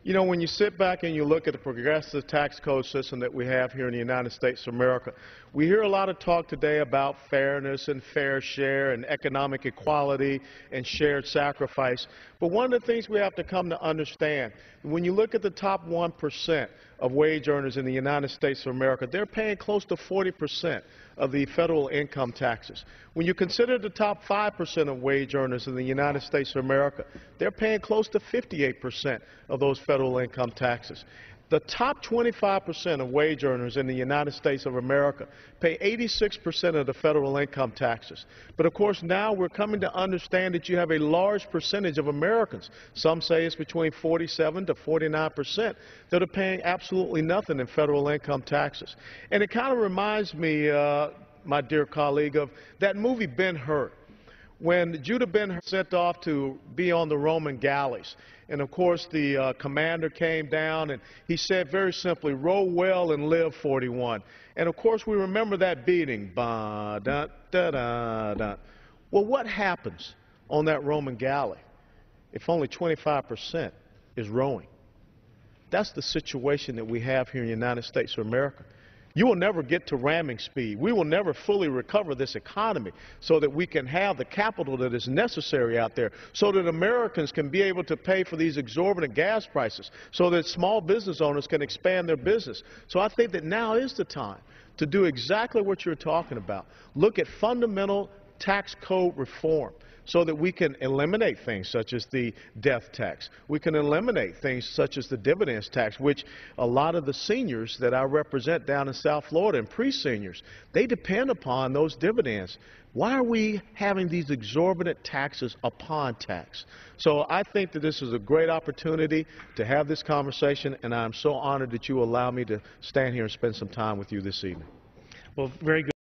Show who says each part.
Speaker 1: You know, when you sit back and you look at the progressive tax code system that we have here in the United States of America, we hear a lot of talk today about fairness and fair share and economic equality and shared sacrifice. But one of the things we have to come to understand, when you look at the top 1% of wage earners in the United States of America, they're paying close to 40% of the federal income taxes. When you consider the top 5% of wage earners in the United States of America, they're paying close to 58% of those federal income taxes. The top 25% of wage earners in the United States of America pay 86% of the federal income taxes. But of course now we're coming to understand that you have a large percentage of Americans, some say it's between 47 to 49%, that are paying absolutely nothing in federal income taxes. And it kind of reminds me, my dear colleague, of that movie Ben-Hur, when Judah Ben-Hur sent off to be on the Roman galleys. And of course the commander came down and he said very simply, row well and live 41. And of course we remember that beating. Ba, da, da, da, da. Well, what happens on that Roman galley if only 25% is rowing? That's the situation that we have here in the United States of America. You will never get to ramming speed. We will never fully recover this economy so that we can have the capital that is necessary out there, so that Americans can be able to pay for these exorbitant gas prices, so that small business owners can expand their business. So I think that now is the time to do exactly what you're talking about. Look at fundamental tax code reform, so that we can eliminate things such as the death tax. We can eliminate things such as the dividends tax, which a lot of the seniors that I represent down in South Florida and pre-seniors, they depend upon those dividends. Why are we having these exorbitant taxes upon tax? So I think that this is a great opportunity to have this conversation, and I'm so honored that you allow me to stand here and spend some time with you this evening.
Speaker 2: Well, very good.